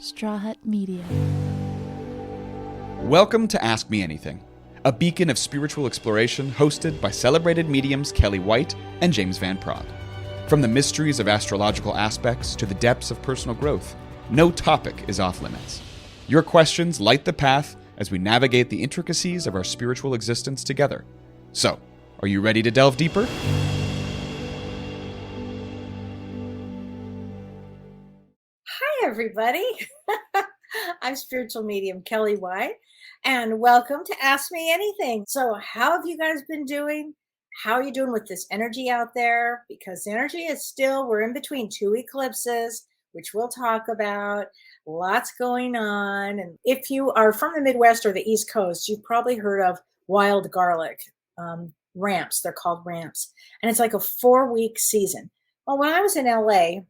Straw Hut Media. Welcome to Ask Me Anything, a beacon of spiritual exploration hosted by celebrated mediums Kelly White and James Van Praagh. From the mysteries of astrological aspects to the depths of personal growth, no topic is off limits. Your questions light the path as we navigate the intricacies of our spiritual existence together. So, are you ready to delve deeper? Hi, everybody. I'm spiritual medium Kelly White, and welcome to Ask Me Anything. So, how have you guys been doing? How are you doing with this energy out there? Because the energy is still, we're in between two eclipses, which we'll talk about. Lots going on. And if you are from the Midwest or the East Coast, you've probably heard of wild garlic ramps. They're called ramps. And it's like a 4-week season. Well, when I was in LA,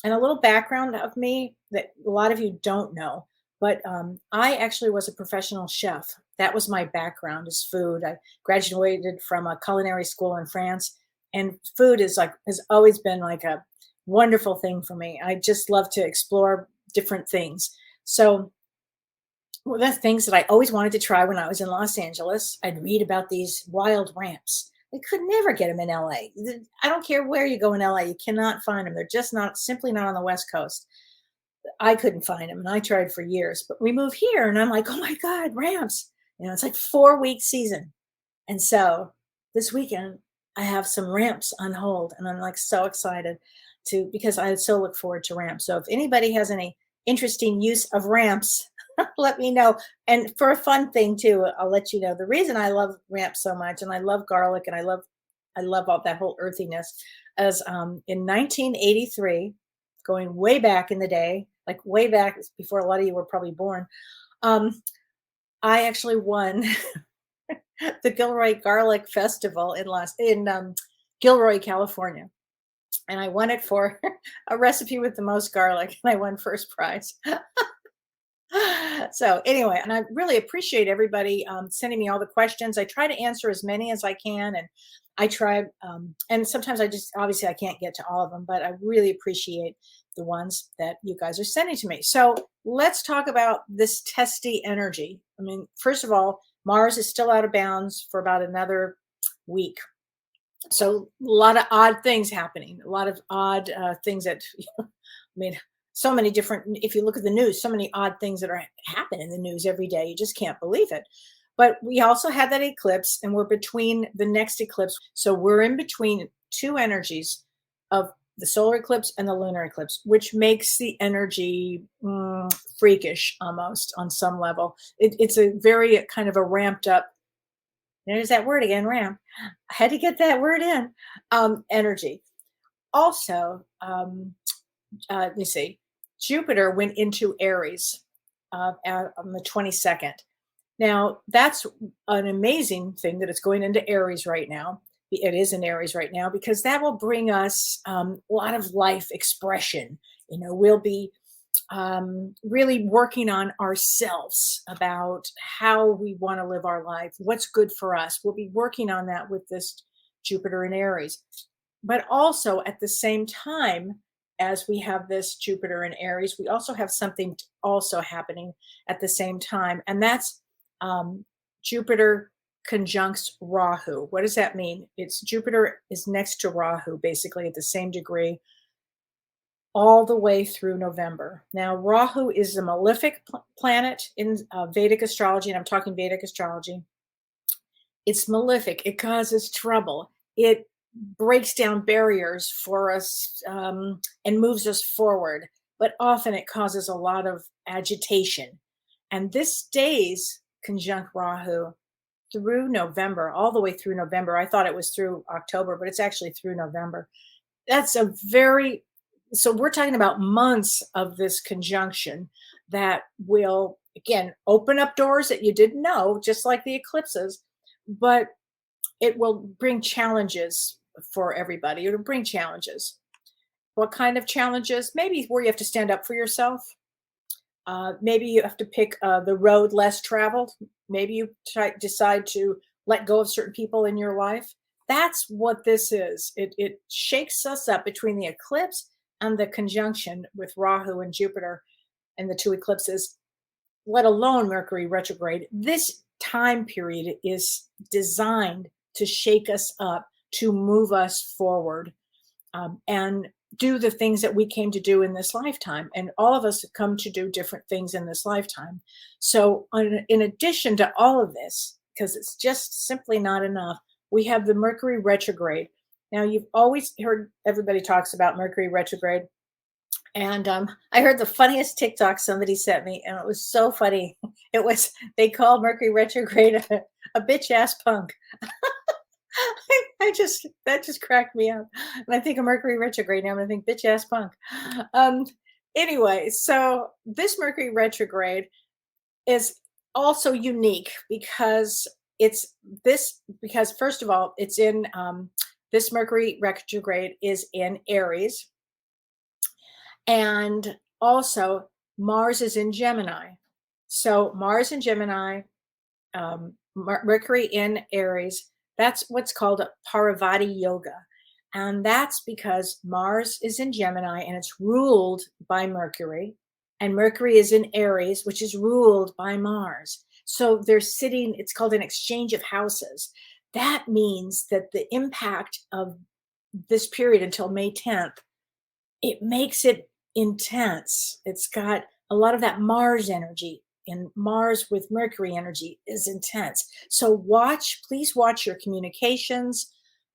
and a little background of me that a lot of you don't know, but I actually was a professional chef. That was my background, is food. I graduated from a culinary school in France, and food has always been like a wonderful thing for me. I just love to explore different things. So one of the things that I always wanted to try when I was in Los Angeles, I'd read about these wild ramps. We could never get them in LA. I don't care where you go in LA, you cannot find them. They're just simply not on the West Coast. I couldn't find them, and I tried for years. But we moved here, and I'm like, oh my God, ramps. It's like 4-week season. And so this weekend, I have some ramps on hold, and I'm like so excited because I so look forward to ramps. So if anybody has any interesting use of ramps, let me know. And for a fun thing too, I'll let you know the reason I love ramps so much, and I love garlic, and I love all that whole earthiness, is in 1983, going way back in the day, like way back before a lot of you were probably born, I actually won the Gilroy Garlic Festival in Gilroy, California. And I won it for a recipe with the most garlic, and I won first prize. So anyway, and I really appreciate everybody sending me all the questions. I try to answer as many as I can, and I try, and sometimes obviously I can't get to all of them, but I really appreciate the ones that you guys are sending to me. So let's talk about this testy energy. I mean, first of all, Mars is still out of bounds for about another week. So a lot of odd things happening, a lot of odd things that, I mean, so many different, if you look at the news, so many odd things that happen in the news every day. You just can't believe it. But we also had that eclipse, and we're between the next eclipse. So we're in between two energies of the solar eclipse and the lunar eclipse, which makes the energy freakish almost on some level. It's a very kind of a ramped up, there's that word again, ramp. I had to get that word in, energy. Also, let me see, Jupiter went into Aries on the 22nd. Now, that's an amazing thing that it's going into Aries right now. It is in Aries right now because that will bring us a lot of life expression. We'll be really working on ourselves about how we want to live our life, what's good for us. We'll be working on that with this Jupiter in Aries. But also at the same time, as we have this Jupiter in Aries, we also have something also happening at the same time. And that's Jupiter conjuncts Rahu. What does that mean? It's Jupiter is next to Rahu, basically at the same degree, all the way through November. Now, Rahu is a malefic planet in Vedic astrology, and I'm talking Vedic astrology. It's malefic. It causes trouble. It breaks down barriers for us and moves us forward, but often it causes a lot of agitation. And this stays conjunct Rahu through November, all the way through November. I thought it was through October, but it's actually through November. So we're talking about months of this conjunction that will, again, open up doors that you didn't know, just like the eclipses, but it will bring challenges for everybody. It'll bring challenges. What kind of challenges? Maybe where you have to stand up for yourself. Maybe you have to pick the road less traveled. Maybe you decide to let go of certain people in your life. That's what this is. It shakes us up between the eclipse and the conjunction with Rahu and Jupiter. and the 2 eclipses, let alone Mercury retrograde. This time period is designed to shake us up, to move us forward, and do the things that we came to do in this lifetime. And all of us have come to do different things in this lifetime. So, in addition to all of this, because it's just simply not enough, we have the Mercury retrograde. Now, you've always heard everybody talks about Mercury retrograde. And I heard the funniest TikTok somebody sent me, and it was so funny. It was, they called Mercury retrograde a bitch ass punk. That just cracked me up. And I think of Mercury retrograde now, I'm gonna think bitch ass punk. Um, anyway, so this Mercury retrograde is also unique because because first of all, it's in this Mercury retrograde is in Aries, and also Mars is in Gemini. So Mars in Gemini, Mercury in Aries, that's what's called a Parvati Yoga. And that's because Mars is in Gemini and it's ruled by Mercury, and Mercury is in Aries, which is ruled by Mars. So they're sitting, it's called an exchange of houses. That means that the impact of this period until May 10th, it makes it intense. It's got a lot of that Mars energy, and Mars with Mercury energy is intense. So please watch your communications,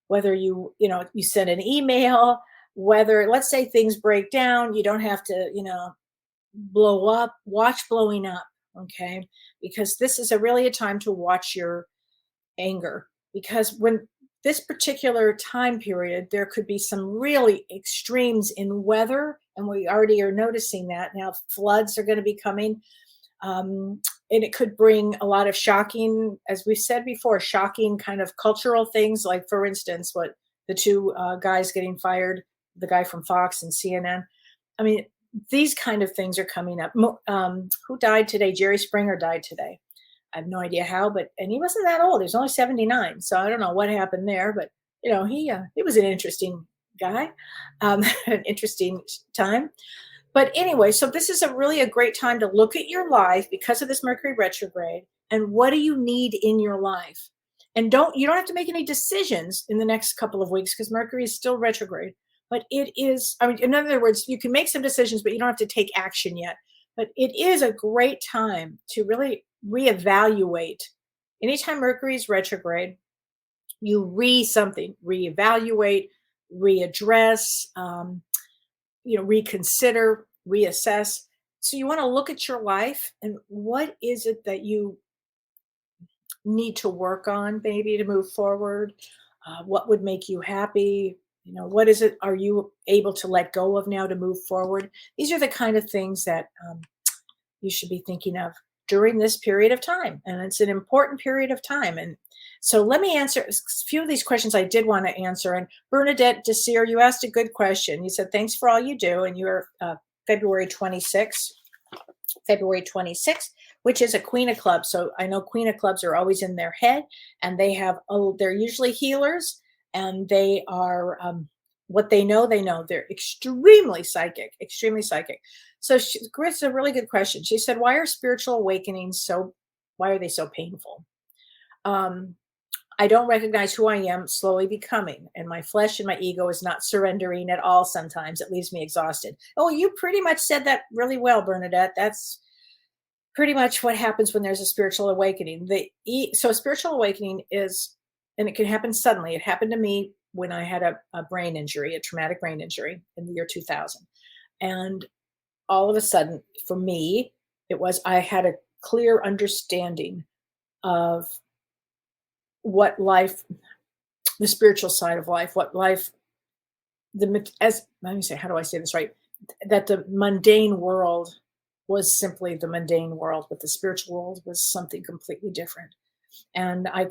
whether you send an email, whether, let's say things break down, you don't have to, blow up, watch blowing up. Okay. Because this is really a time to watch your anger, because when this particular time period, there could be some really extremes in weather, and we already are noticing that now. Floods are going to be coming, and it could bring a lot of shocking, as we've said before, shocking kind of cultural things, like, for instance, what the 2 guys getting fired, the guy from Fox and CNN. I mean, these kind of things are coming up. Who died today? Jerry Springer died today. I have no idea how, and he wasn't that old. He was only 79. So I don't know what happened there, but he was an interesting guy, an interesting time. But anyway, so this is really a great time to look at your life because of this Mercury retrograde, and what do you need in your life? And you don't have to make any decisions in the next couple of weeks because Mercury is still retrograde. But it is, in other words, you can make some decisions, but you don't have to take action yet. But it is a great time to really reevaluate. Anytime Mercury is retrograde, you reevaluate, readdress, reconsider, reassess. So you want to look at your life and what is it that you need to work on, maybe, to move forward? What would make you happy? What is it are you able to let go of now to move forward? These are the kind of things that you should be thinking of during this period of time. And it's an important period of time. And so let me answer a few of these questions I did want to answer. And Bernadette Desir, you asked a good question. You said, thanks for all you do. And you're February 26th, which is a Queen of Clubs. So I know Queen of Clubs are always in their head, and they're usually healers, and they are, what they know. They're extremely psychic. So Chris, a really good question. She said, why are spiritual awakenings why are they so painful? I don't recognize who I am slowly becoming, and my flesh and my ego is not surrendering at all. Sometimes it leaves me exhausted. Oh, you pretty much said that really well, Bernadette. That's pretty much what happens when there's a spiritual awakening. So a spiritual awakening is, and it can happen suddenly. It happened to me when I had a brain injury, a traumatic brain injury in the year 2000. And all of a sudden, for me, I had a clear understanding of what life, the spiritual side of life, how do I say this right? That the mundane world was simply the mundane world, but the spiritual world was something completely different. And I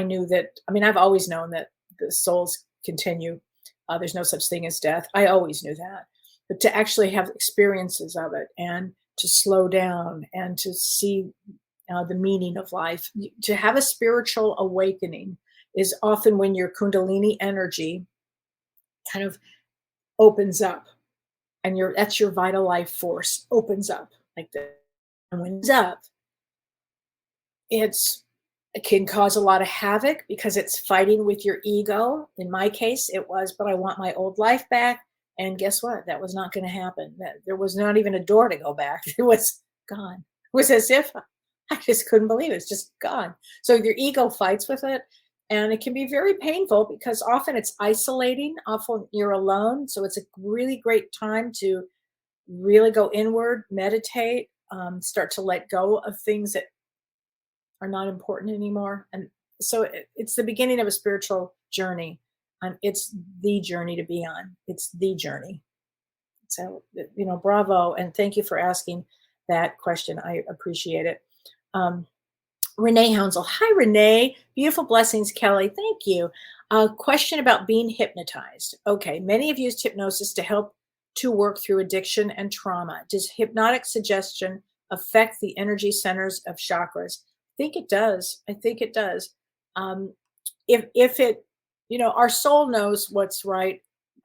knew that, I've always known that the souls continue. There's no such thing as death. I always knew that. But to actually have experiences of it, and to slow down and to see the meaning of life, to have a spiritual awakening is often when your Kundalini energy kind of opens up, and that's your vital life force opens up. like the when it's up, it can cause a lot of havoc because it's fighting with your ego. In my case, it was, but I want my old life back. And guess what? That was not going to happen. There was not even a door to go back. It was gone. It was as if I just couldn't believe it. It's just gone. So your ego fights with it. And it can be very painful because often it's isolating. Often you're alone. So it's a really great time to really go inward, meditate, start to let go of things that are not important anymore. And so it's the beginning of a spiritual journey. And it's the journey to be on. It's the journey. So, bravo. And thank you for asking that question. I appreciate it. Renee Hounsel. Hi, Renee. Beautiful blessings, Kelly. Thank you. A question about being hypnotized. Okay. Many have used hypnosis to help to work through addiction and trauma. Does hypnotic suggestion affect the energy centers of chakras? I think it does. If it, our soul knows what's right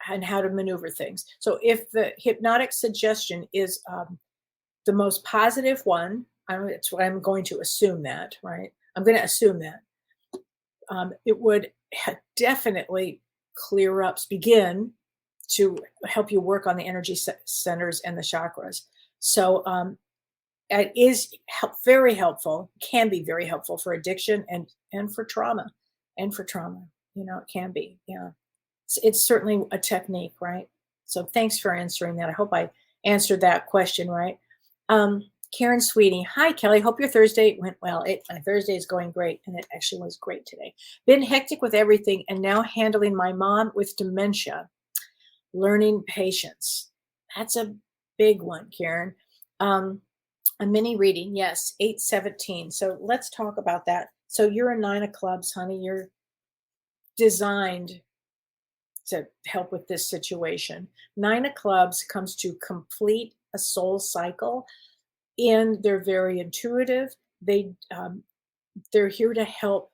and how to maneuver things. So if the hypnotic suggestion is the most positive one, I'm going to assume that, right? I'm going to assume that it would definitely begin to help you work on the energy centers and the chakras. So it is very helpful, can be very helpful for addiction and for trauma. It can be, yeah. It's certainly a technique, right? So thanks for answering that. I hope I answered that question right. Karen Sweetie. Hi, Kelly. Hope your Thursday went well. My Thursday is going great, and it actually was great today. Been hectic with everything, and now handling my mom with dementia. Learning patience. That's a big one, Karen. A mini reading, yes, 817. So let's talk about that. So you're a 9 of clubs, honey. You're designed to help with this situation. 9 of clubs comes to complete a soul cycle, and they're very intuitive. They're here to help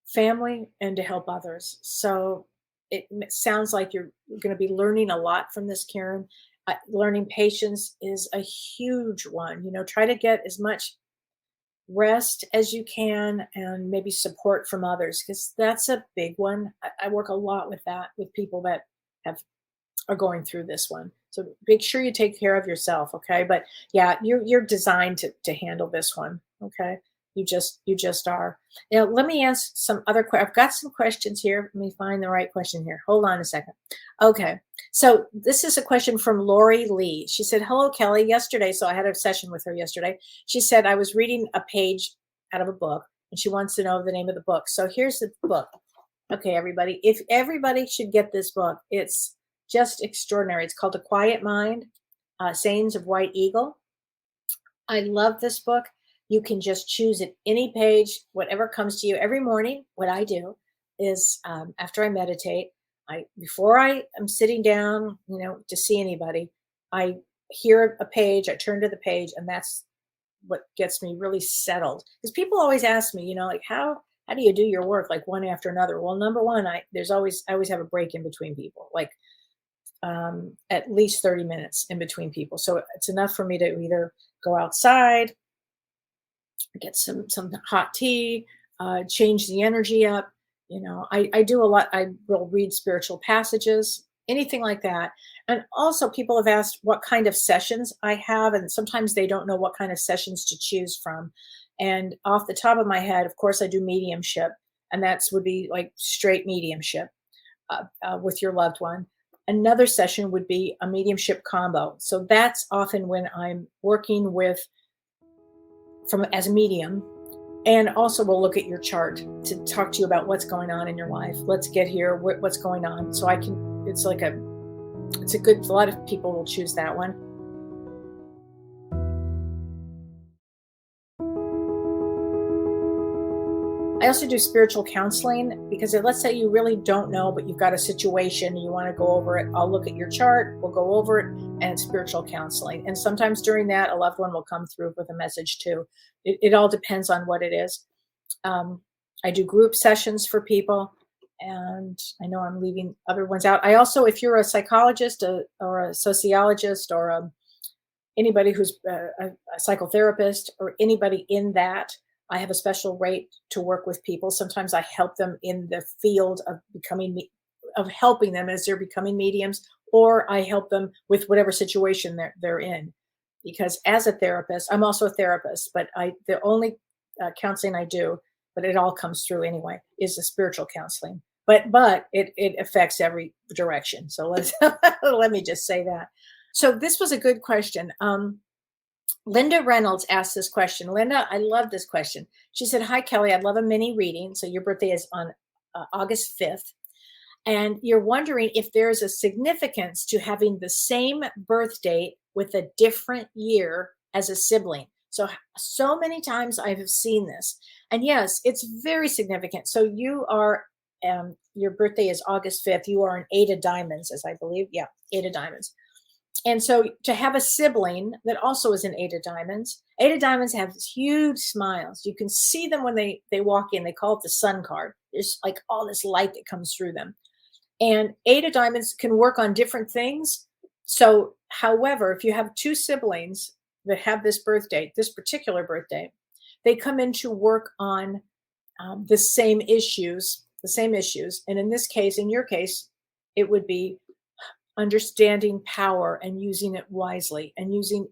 family and to help others. So it sounds like you're going to be learning a lot from this, Karen. Learning patience is a huge one. Try to get as much rest as you can and maybe support from others, because that's a big one. I work a lot with that, with people that are going through this one. So make sure you take care of yourself. Okay. But yeah, you're designed to handle this one. Okay. You just are. Now, let me ask some other questions. I've got some questions here. Let me find the right question here. Hold on a second. Okay. So this is a question from Lori Lee. She said, hello, Kelly. Yesterday, so I had a session with her yesterday. She said, I was reading a page out of a book, and she wants to know the name of the book. So here's the book. Okay, everybody. If everybody should get this book, it's just extraordinary. It's called A Quiet Mind, Sayings of White Eagle. I love this book. You can just choose at any page, whatever comes to you. Every morning, what I do is after I meditate, before I am sitting down, to see anybody, I hear a page, I turn to the page, and that's what gets me really settled. Because people always ask me, how do you do your work, like one after another? Well, number one, I always have a break in between people, like at least 30 minutes in between people. So it's enough for me to either go outside, get some hot tea, change the energy up. I do a lot. I will read spiritual passages, anything like that. And also people have asked what kind of sessions I have. And sometimes they don't know what kind of sessions to choose from. And off the top of my head, of course, I do mediumship. And would be like straight mediumship with your loved one. Another session would be a mediumship combo. So that's often when I'm working as a medium. And also we'll look at your chart to talk to you about what's going on in your life. Let's get here, what's going on. So it's a lot of people will choose that one. I also do spiritual counseling, because let's say you really don't know, but you've got a situation and you want to go over it. I'll look at your chart, we'll go over it, and it's spiritual counseling. And sometimes during that, a loved one will come through with a message too. It all depends on what it is. I do group sessions for people, and I know I'm leaving other ones out. I also, if you're a psychologist or a sociologist or anybody who's a psychotherapist or anybody in that, I have a special rate to work with people. Sometimes I help them in the field of of helping them as they're becoming mediums, or I help them with whatever situation they're in. Because as a therapist, I'm also a therapist, but the only counseling I do, but it all comes through anyway, is the spiritual counseling. But it affects every direction. So let's let me just say that. So this was a good question. Linda Reynolds asked this question. Linda, I love this question. She said, "Hi, Kelly. I'd love a mini reading." So your birthday is on August 5th. And you're wondering if there's a significance to having the same birth date with a different year as a sibling. So many times I have seen this. And yes, it's very significant. So you are, your birthday is August 5th. You are an 8 of diamonds, as I believe. Yeah, 8 of diamonds. And so to have a sibling that also is an 8 of diamonds, 8 of diamonds have huge smiles. You can see them when they walk in. They call it the sun card. There's like all this light that comes through them. And 8 of diamonds can work on different things. So, however, if you have 2 siblings that have this birth date, this particular birthday, they come in to work on the same issues. And in this case, in your case, it would be understanding power and using it wisely, and using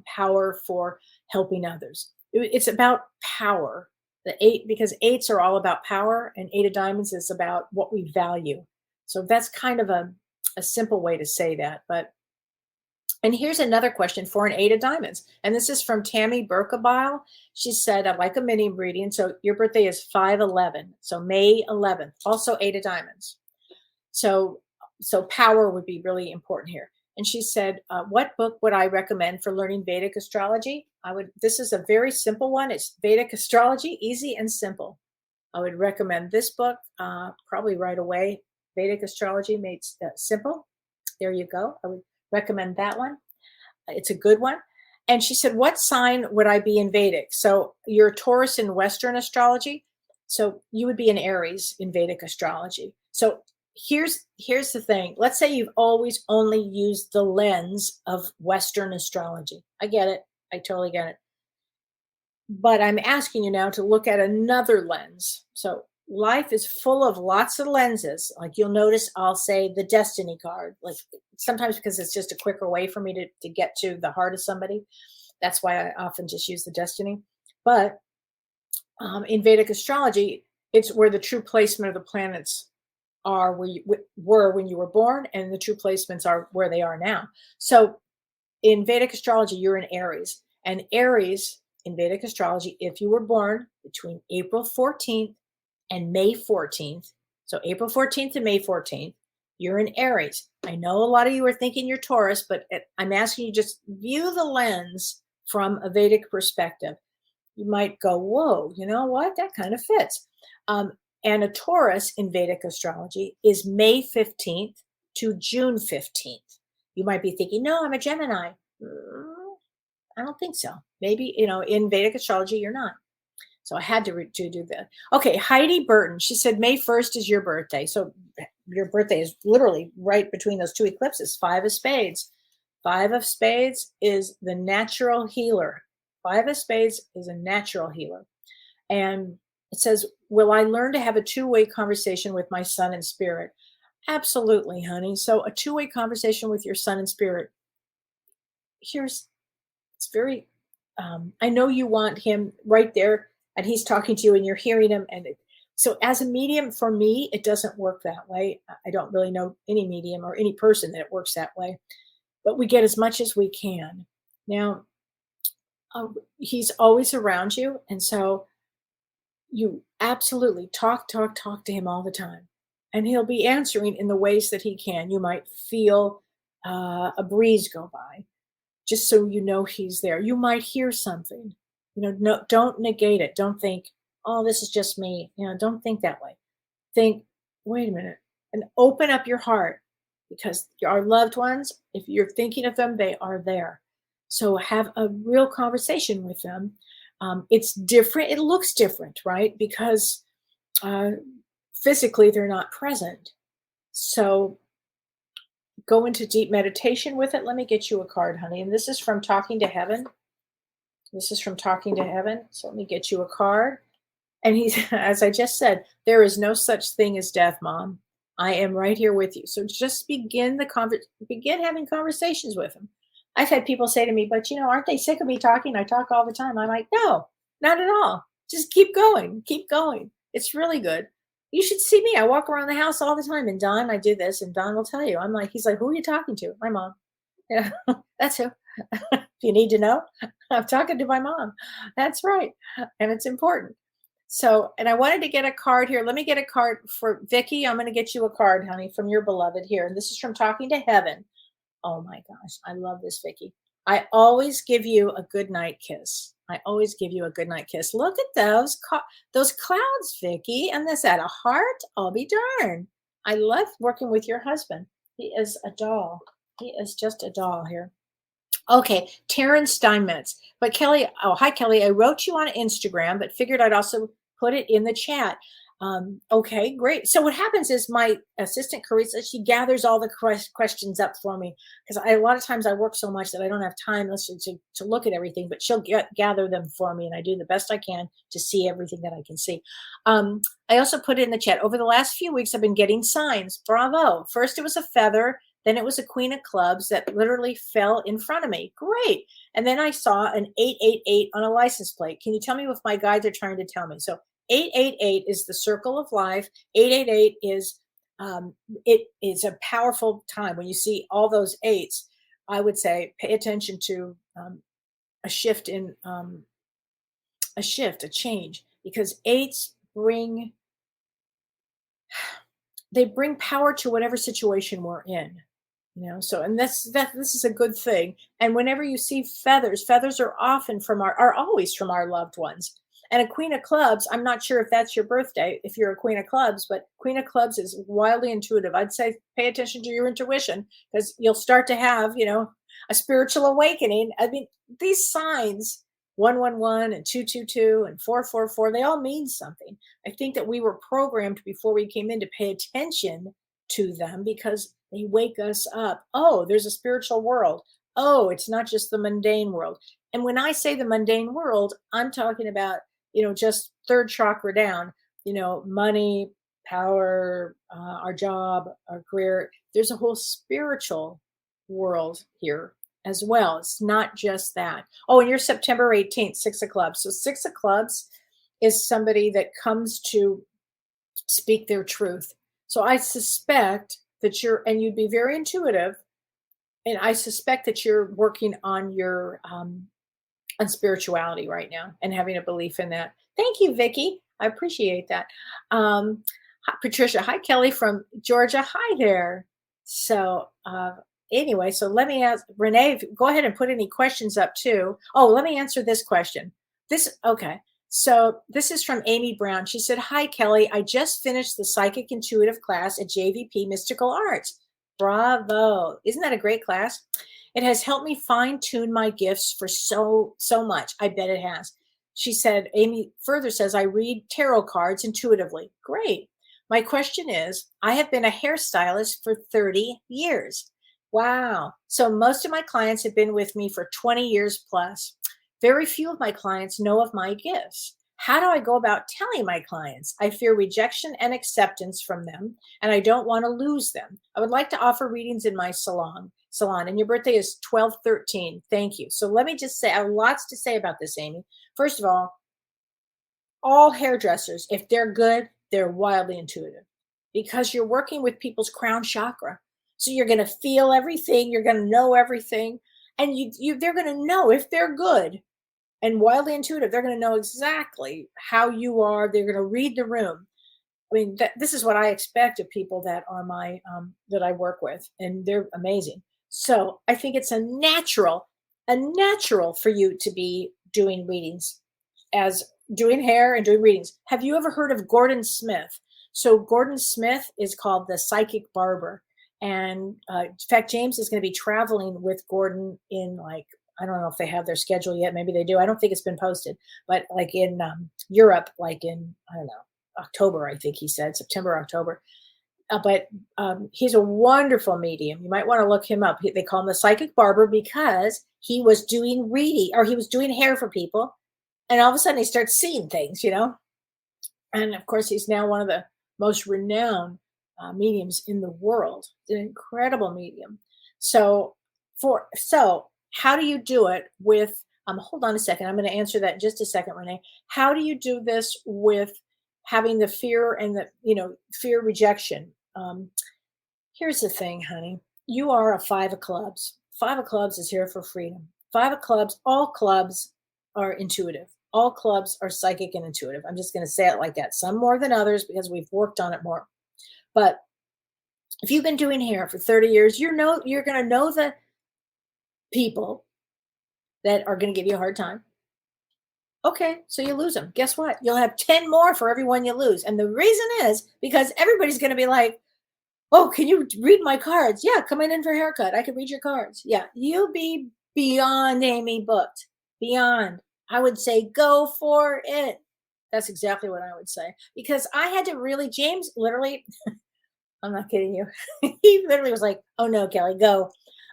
power for helping others. It's about power. The 8, because 8s are all about power, and 8 of diamonds is about what we value. So that's kind of a simple way to say that. And here's another question for an 8 of diamonds. And this is from Tammy Berkebile. She said, "I'd like a mini reading." So your birthday is 5/11. So May 11th, also 8 of diamonds. So power would be really important here. And she said, "What book would I recommend for learning Vedic astrology?" This is a very simple one. It's Vedic Astrology, easy and simple. I would recommend this book probably right away. Vedic Astrology Made Simple. There you go. I would recommend that one. It's a good one. And she said, "What sign would I be in Vedic?" So you're Taurus in Western astrology. So you would be an Aries in Vedic astrology. So here's the thing. Let's say you've always only used the lens of Western astrology. I get it. I totally get it. But I'm asking you now to look at another lens. So life is full of lots of lenses. Like you'll notice I'll say the destiny card, like sometimes because it's just a quicker way for me to get to the heart of somebody. That's why I often just use the destiny. But in Vedic astrology, it's where the true placement of the planets are where you were when you were born, and the true placements are where they are now. So in Vedic astrology, you're in Aries. And Aries in Vedic astrology, if you were born between April 14th and May 14th, so April 14th and May 14th, you're in Aries. I know a lot of you are thinking you're Taurus, but I'm asking you just view the lens from a Vedic perspective. You might go, whoa, you know what? That kind of fits. And a Taurus in Vedic astrology is May 15th to June 15th. You might be thinking, no, I'm a Gemini. I don't think so. Maybe, in Vedic astrology, you're not. So I had to do that. Okay, Heidi Burton. She said May 1st is your birthday. So your birthday is literally right between those 2 eclipses. 5 of spades. 5 of spades is the natural healer. 5 of spades is a natural healer. And it says, "Will I learn to have a 2-way conversation with my son and spirit?" Absolutely, honey. So a 2-way conversation with your son and spirit. It's very, I know you want him right there and he's talking to you and you're hearing him. So as a medium, for me, it doesn't work that way. I don't really know any medium or any person that it works that way, but we get as much as we can. Now, he's always around you. And so you absolutely talk to him all the time. And he'll be answering in the ways that he can. You might feel a breeze go by, just so you know he's there. You might hear something. No, don't negate it. Don't think, oh, this is just me. Don't think that way. Think, wait a minute, and open up your heart, because our loved ones, if you're thinking of them, they are there. So have a real conversation with them. It's different. It looks different, right? Because physically they're not present. So go into deep meditation with it. Let me get you a card, honey. And this is from Talking to Heaven. This is from Talking to Heaven. So let me get you a card. And he's, as I just said, there is no such thing as death, Mom. I am right here with you. So just begin having conversations with him. I've had people say to me, but aren't they sick of me talking? I talk all the time. I'm like, no, not at all. Just keep going. Keep going. It's really good. You should see me. I walk around the house all the time. And Don, I do this, and Don will tell you. I'm like, he's like, who are you talking to? My mom. Yeah, that's who. If you need to know, I'm talking to my mom. That's right. And it's important. So, and I wanted to get a card here. Let me get a card for Vicky. I'm going to get you a card, honey, from your beloved here. And this is from Talking to Heaven. Oh my gosh. I love this, Vicky. I always give you a good night kiss. I always give you a good night kiss. Look at those clouds, Vicky. And this at a heart. I'll be darned. I love working with your husband. He is a doll. He is just a doll here. Okay, Taryn Steinmetz. But Kelly, oh, hi, Kelly. I wrote you on Instagram, but figured I'd also put it in the chat. Okay, great. So what happens is my assistant, Carissa, she gathers all the questions up for me because a lot of times I work so much that I don't have time to look at everything, but she'll gather them for me, and I do the best I can to see everything that I can see. I also put it in the chat. Over the last few weeks, I've been getting signs. Bravo. First, it was a feather. Then it was a Queen of Clubs that literally fell in front of me. Great. And then I saw an 888 on a license plate. Can you tell me what my guides are trying to tell me? So 888 is the circle of life. 888 is it is a powerful time. When you see all those eights, I would say pay attention to a change, because eights bring power to whatever situation we're in. So, and this is a good thing. And whenever you see feathers are often always from our loved ones. And a Queen of Clubs, I'm not sure if that's your birthday, if you're a Queen of Clubs, but Queen of Clubs is wildly intuitive. I'd say pay attention to your intuition, because you'll start to have, a spiritual awakening. I mean, these signs, 111 and 222 and 444, they all mean something. I think that we were programmed before we came in to pay attention to them, because they wake us up. Oh, there's a spiritual world. Oh, it's not just the mundane world. And when I say the mundane world, I'm talking about, just third chakra down, money, power, our job, our career. There's a whole spiritual world here as well. It's not just that. Oh, and you're September 18th, 6 of Clubs. So 6 of Clubs is somebody that comes to speak their truth. So I suspect that you'd be very intuitive. And I suspect that you're working on your, on spirituality right now and having a belief in that. Thank you, Vicky. I appreciate that. Hi, Patricia. Hi, Kelly from Georgia. Hi there. So anyway, so let me ask Renee, go ahead and put any questions up too. Oh, let me answer this question. Okay. So this is from Amy Brown. She said, hi, Kelly. I just finished the Psychic Intuitive class at JVP Mystical Arts. Bravo. Isn't that a great class? It has helped me fine tune my gifts for so much. I bet it has. She said, Amy further says, I read tarot cards intuitively. Great. My question is, I have been a hairstylist for 30 years. Wow. So most of my clients have been with me for 20 years plus. Very few of my clients know of my gifts. How do I go about telling my clients? I fear rejection and acceptance from them, and I don't want to lose them. I would like to offer readings in my salon, and your birthday is 12/13. Thank you. So let me just say, I have lots to say about this, Amy. First of all hairdressers, if they're good, they're wildly intuitive, because you're working with people's crown chakra. So you're going to feel everything. You're going to know everything. And they're going to know if they're good and wildly intuitive. They're going to know exactly how you are. They're going to read the room. I mean, this is what I expect of people that are that I work with, and they're amazing. So I think it's a natural for you to be doing readings, as doing hair and doing readings. Have you ever heard of Gordon Smith? So Gordon Smith is called the Psychic Barber. And in fact, James is going to be traveling with Gordon in, I don't know if they have their schedule yet. Maybe they do. I don't think it's been posted, but in Europe, in, I don't know, October, I think he said, September, October. he's a wonderful medium. You might want to look him up. They call him the psychic barber because he was doing he was doing hair for people, and all of a sudden he starts seeing things, And of course, he's now one of the most renowned mediums in the world. An incredible medium. So how do you do it with? Hold on a second. I'm going to answer that in just a second, Renee. How do you do this with having the fear and the fear rejection? Here's the thing, honey. You are a 5 of clubs. 5 of clubs is here for freedom. 5 of clubs. All clubs are intuitive. All clubs are psychic and intuitive. I'm just going to say it like that. Some more than others because we've worked on it more. But if you've been doing hair for 30 years, you're going to know the people that are going to give you a hard time. Okay, so you lose them. Guess what? You'll have 10 more for every one you lose. And the reason is because everybody's going to be like, oh, can you read my cards? Yeah, coming in for a haircut. I can read your cards. Yeah, you'll be beyond Amy booked. Beyond. I would say go for it. That's exactly what I would say. Because I had to really, James literally, I'm not kidding you. He literally was like, oh no, Kelly, go.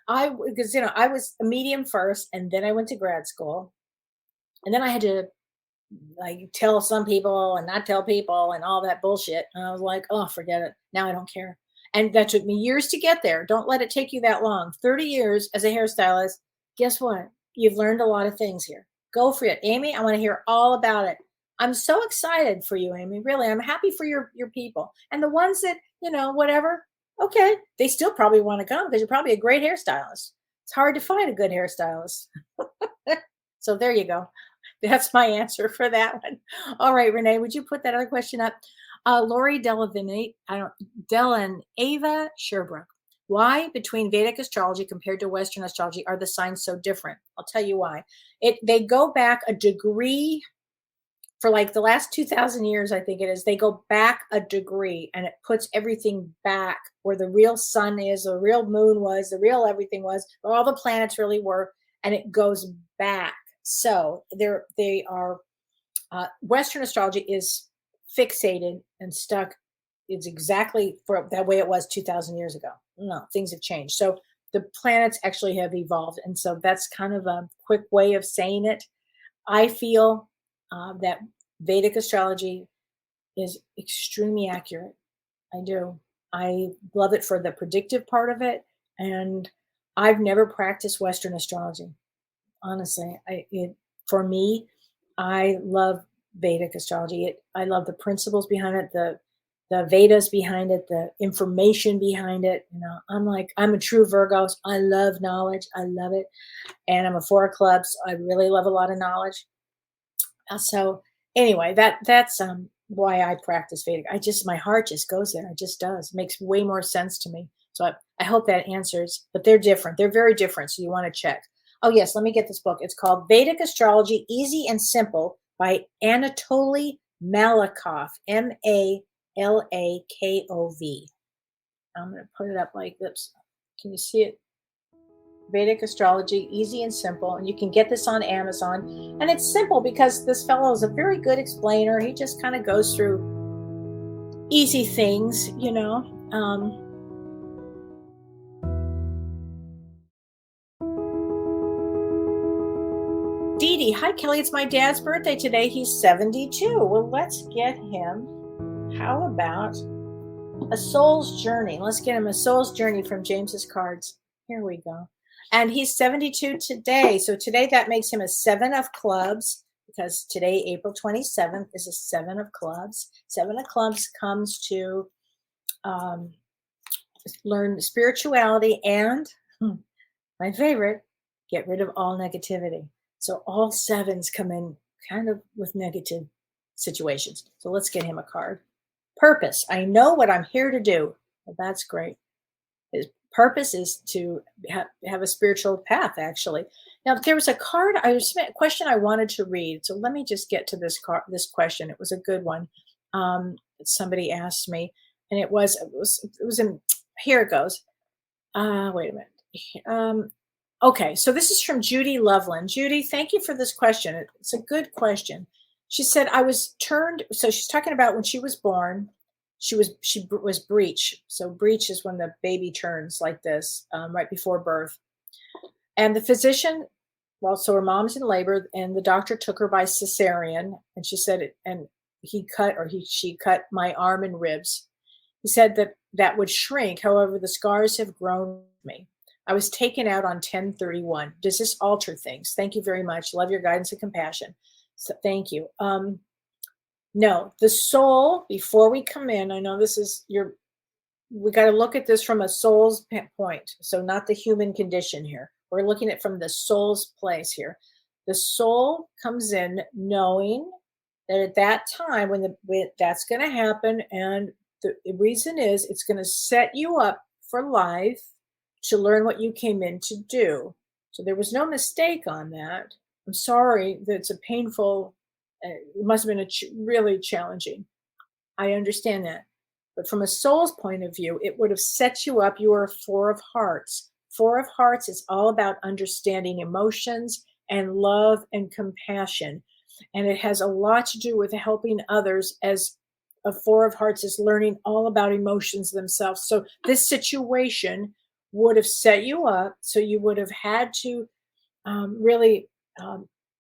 Because I was a medium first, and then I went to grad school. And then I had to tell some people and not tell people and all that bullshit. And I was like, oh, forget it. Now I don't care. And that took me years to get there. Don't let it take you that long. 30 years as a hairstylist. Guess what? You've learned a lot of things here. Go for it. Amy, I want to hear all about it. I'm so excited for you, Amy. Really, I'm happy for your people. And the ones that, whatever, okay, they still probably want to come because you're probably a great hairstylist. It's hard to find a good hairstylist. So there you go. That's my answer for that one. All right, Renee, would you put that other question up? Lori Delanava Sherbrooke. Why between Vedic astrology compared to Western astrology are the signs so different? I'll tell you why. They go back a degree for the last 2,000 years, I think it is. They go back a degree and it puts everything back where the real sun is, the real moon was, the real everything was, where all the planets really were, and it goes back. So they are Western astrology is fixated and stuck. It's exactly for that way it was 2,000 years ago. No, things have changed. So the planets actually have evolved. And so that's kind of a quick way of saying it. I feel that Vedic astrology is extremely accurate. I do. I love it for the predictive part of it. And I've never practiced Western astrology. Honestly, for me, I love Vedic astrology. I love the principles behind it, the Vedas behind it, the information behind it. I'm a true Virgo. So I love knowledge. I love it. And I'm a 4 of clubs. So I really love a lot of knowledge. So anyway, that's why I practice Vedic. My heart just goes there. It just does. It makes way more sense to me. So I hope that answers, but they're different. They're very different. So you want to check. Oh, yes. Let me get this book. It's called Vedic Astrology, Easy and Simple by Anatoly Malakov, Malakov. I'm going to put it up like this. Can you see it? Vedic Astrology, Easy and Simple. And you can get this on Amazon. And it's simple because this fellow is a very good explainer. He just kind of goes through easy things, Dee Dee, hi Kelly, it's my dad's birthday today. He's 72. Well, let's get him. How about a soul's journey? Let's get him a soul's journey from James's cards. Here we go. And he's 72 today. So today that makes him a 7 of clubs because today, April 27th, is a 7 of clubs. 7 of clubs comes to learn spirituality and, my favorite, get rid of all negativity. So all 7s come in kind of with negative situations. So let's get him a card. Purpose. I know what I'm here to do. Well, that's great. His purpose is to have a spiritual path, actually. Now, there was a question I wanted to read. So let me just get to this question. It was a good one. Somebody asked me, and it was in, here it goes. Wait a minute. Okay, so this is from Judy Loveland. Judy, thank you for this question. It's a good question. She said, so she's talking about when she was born. was breech. So breech is when the baby turns like this, right before birth. And the physician, well, so her mom's in labor, and the doctor took her by cesarean, and she said it, and she cut my arm and ribs. He said that would shrink. However, the scars have grown with me. I was taken out on 10/31. Does this alter things? Thank you very much. Love your guidance and compassion. So thank you. No, the soul, before we come in, I know this is we got to look at this from a soul's point. So not the human condition here. We're looking at it from the soul's place here. The soul comes in knowing that at that time when that's going to happen, and the reason is it's going to set you up for life to learn what you came in to do. So there was no mistake on that. I'm sorry that it's a painful, it must have been really challenging. I understand that. But from a soul's point of view, it would have set you up. You are a Four of Hearts. Four of Hearts is all about understanding emotions and love and compassion. And it has a lot to do with helping others, as a Four of Hearts is learning all about emotions themselves. So this situation would have set you up. So you would have had to really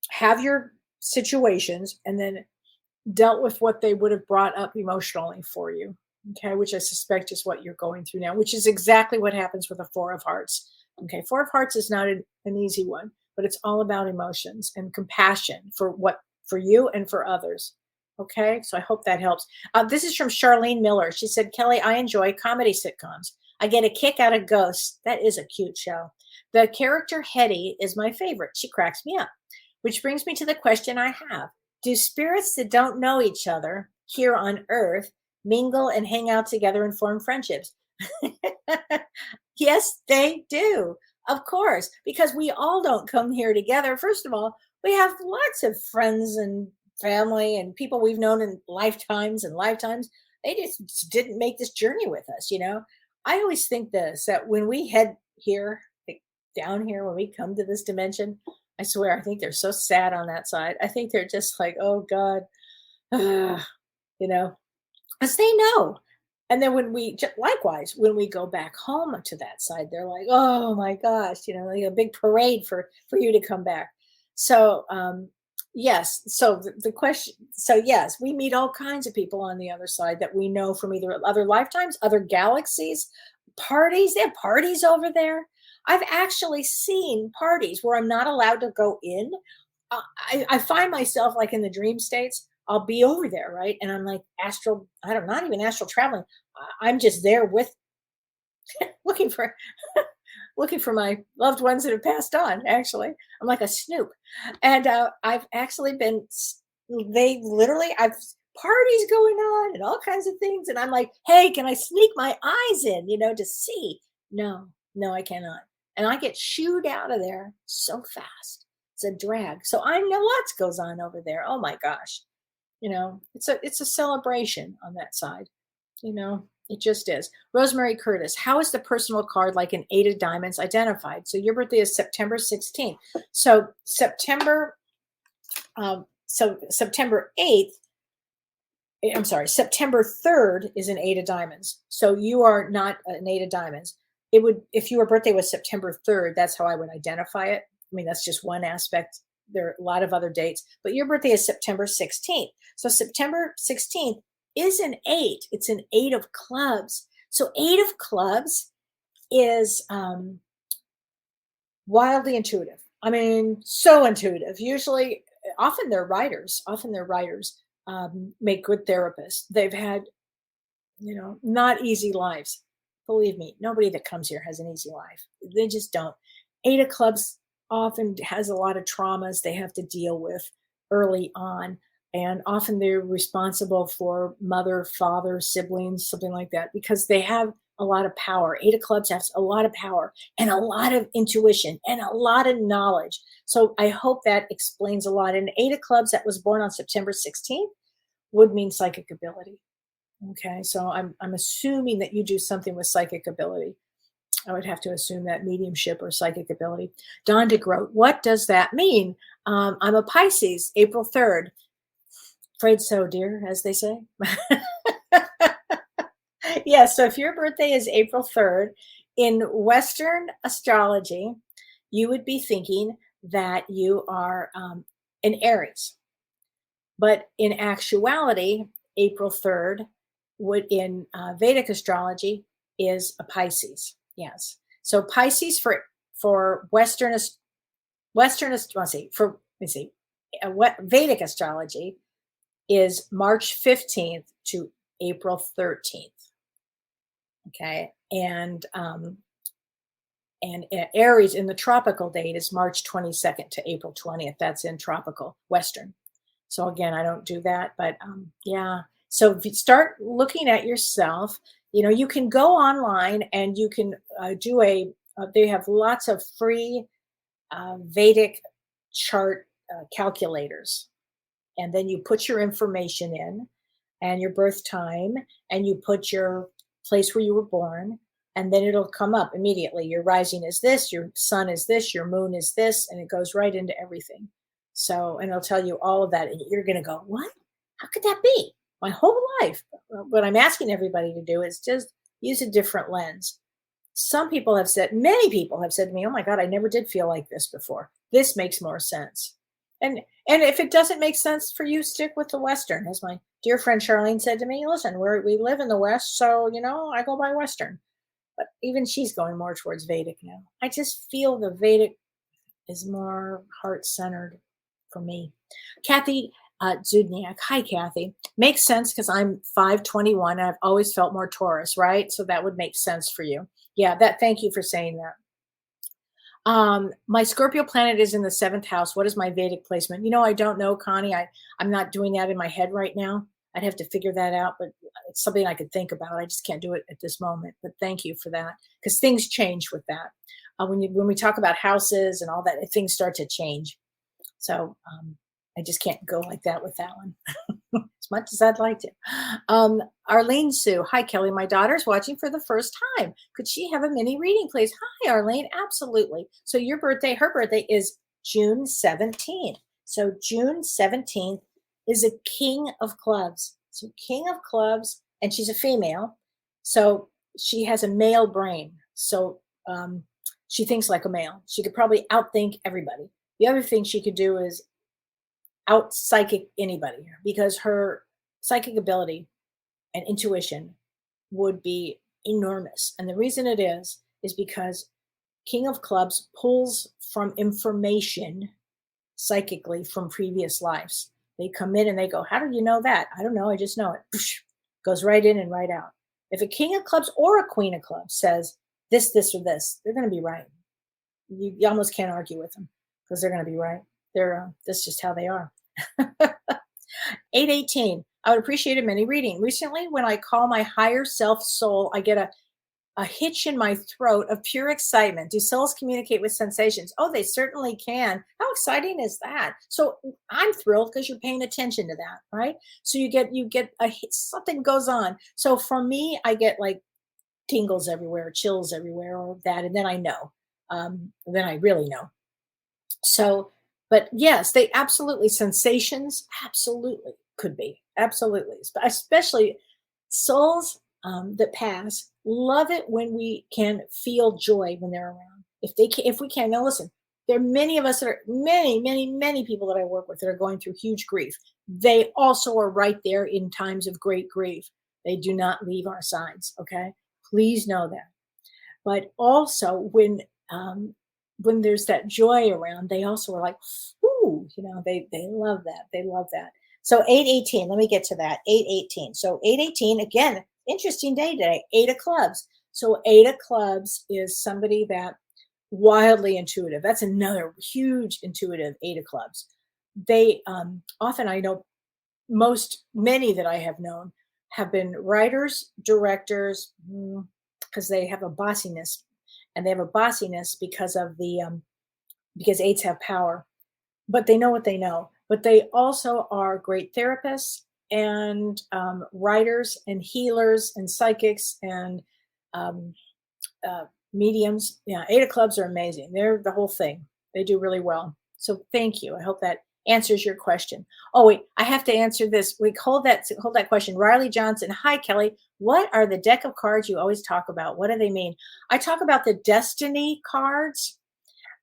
have your situations and then dealt with what they would have brought up emotionally for you. Okay, which I suspect is what you're going through now, which is exactly what happens with a Four of Hearts. Okay, Four of Hearts is not an easy one, but it's all about emotions and compassion for you and for others. Okay, so I hope that helps. This is from Charlene Miller. She said, Kelly, I enjoy comedy sitcoms. I get a kick out of Ghosts. That is a cute show. The character Hetty is my favorite. She cracks me up. Which brings me to the question I have. Do spirits that don't know each other here on Earth mingle and hang out together and form friendships? Yes, they do. Of course, because we all don't come here together. First of all, we have lots of friends and family and people we've known in lifetimes and lifetimes. They just didn't make this journey with us, you know? I always think this, that when we head here, like down here, when we come to this dimension, I swear, I think they're so sad on that side. I think they're just like, oh God, you know, as they know. And then likewise, when we go back home to that side, they're like, oh my gosh, you know, like a big parade for you to come back. So, yes. So the question, so yes, we meet all kinds of people on the other side that we know from either other lifetimes, other galaxies, parties. They have parties over there. I've actually seen parties where I'm not allowed to go in. I find myself like in the dream states. I'll be over there, right? And I'm like not even astral traveling. I'm just there with looking for my loved ones that have passed on. Actually, I'm like a snoop. And I've actually I've parties going on and all kinds of things. And I'm like, hey, can I sneak my eyes in, to see? No, I cannot. And I get shooed out of there so fast. It's a drag. So I know lots goes on over there. Oh my gosh. It's a celebration on that side. It just is. Rosemary Curtis, how is the personal card like an 8 of diamonds identified? So your birthday is September 16th. So September 8th, I'm sorry, September 3rd is an 8 of diamonds. So you are not an 8 of diamonds. It would, if your birthday was September 3rd, that's how I would identify it. I mean, that's just one aspect. There are a lot of other dates, but your birthday is September 16th. So September 16th is an 8. It's an 8 of clubs. So 8 of clubs is wildly intuitive. I mean, so intuitive. Often they're writers. Make good therapists. They've had, not easy lives. Believe me, nobody that comes here has an easy life. They just don't. 8 of clubs often has a lot of traumas they have to deal with early on. And often they're responsible for mother, father, siblings, something like that, because they have a lot of power. 8 of clubs has a lot of power and a lot of intuition and a lot of knowledge. So I hope that explains a lot. And 8 of clubs that was born on September 16th would mean psychic ability. Okay, so I'm assuming that you do something with psychic ability. I would have to assume that mediumship or psychic ability. Don DeGroat, what does that mean? I'm a Pisces, April 3rd. Afraid so, dear, as they say. Yeah, so if your birthday is April 3rd, in Western astrology, you would be thinking that you are an Aries. But in actuality, April 3rd would in Vedic astrology is a Pisces. Yes. So Pisces for let's see, Vedic astrology is March 15th to April 13th. Okay. And Aries in the tropical date is March 22nd to April 20th. That's in tropical Western. So again, I don't do that, but yeah. So if you start looking at yourself, you can go online and you can they have lots of free Vedic chart calculators. And then you put your information in and your birth time, and you put your place where you were born, and then it'll come up immediately. Your rising is this, your sun is this, your moon is this, and it goes right into everything. So, and it'll tell you all of that, and you're going to go, what? How could that be? My whole life. What I'm asking everybody to do is just use a different lens. Many people have said to me, oh my God, I never did feel like this before. This makes more sense. And if it doesn't make sense for you, stick with the Western. As my dear friend Charlene said to me, listen, we live in the West, so, I go by Western. But even she's going more towards Vedic now. I just feel the Vedic is more heart-centered for me. Kathy Zudniak. Hi, Kathy. Makes sense because I'm 521. I've always felt more Taurus, right? So that would make sense for you. Yeah, thank you for saying that. My Scorpio planet is in the 7th house. What is my Vedic placement? I don't know, Connie. I'm not doing that in my head right now. I'd have to figure that out, but it's something I could think about. I just can't do it at this moment. But thank you for that, because things change with that. When we talk about houses and all that, things start to change. So I just can't go like that with that one. As much as I'd like to. Arlene Sue. Hi, Kelly. My daughter's watching for the first time. Could she have a mini reading, please? Hi, Arlene. Absolutely. So her birthday is June 17th. So June 17th is a king of clubs. So king of clubs, and she's a female. So she has a male brain. So she thinks like a male. She could probably outthink everybody. The other thing she could do is out psychic anybody, because her psychic ability and intuition would be enormous. And the reason it is because King of Clubs pulls from information psychically from previous lives. They come in and they go, how do you know that? I don't know. I just know it. Poosh, goes right in and right out. If a King of Clubs or a Queen of Clubs says this, or this, they're going to be right. You almost can't argue with them because they're going to be right. That's just how they are. 818. I would appreciate a mini reading. Recently, when I call my higher self soul, I get a hitch in my throat of pure excitement. Do souls communicate with sensations? Oh, they certainly can. How exciting is that? So I'm thrilled because you're paying attention to that, right? So you get something goes on. So for me, I get like tingles everywhere, chills everywhere, or that, and then I know. Then I really know. So, but yes, they absolutely, sensations absolutely could be, absolutely, especially souls that pass love it when we can feel joy when they're around. If we can, now listen, there are many of us that are many people that I work with that are going through huge grief. They also are right there in times of great grief. They do not leave our sides. Okay, please know that. But also when there's that joy around, they also are like, ooh, they love that. They love that. So 818, let me get to that. 818. So 818, again, interesting day today. 8 of clubs. So 8 of clubs is somebody that wildly intuitive. That's another huge intuitive 8 of clubs. They often, I know many that I have known have been writers, directors, because they have a bossiness. And they have a bossiness because of because 8s have power, but they know what they know. But they also are great therapists and writers and healers and psychics and mediums. Yeah, 8 of clubs are amazing. They're the whole thing. They do really well. So thank you. I hope that answers your question. Oh wait, I have to answer this. We hold that question. Riley Johnson. Hi Kelly. What are the deck of cards you always talk about? What do they mean? I talk about the destiny cards.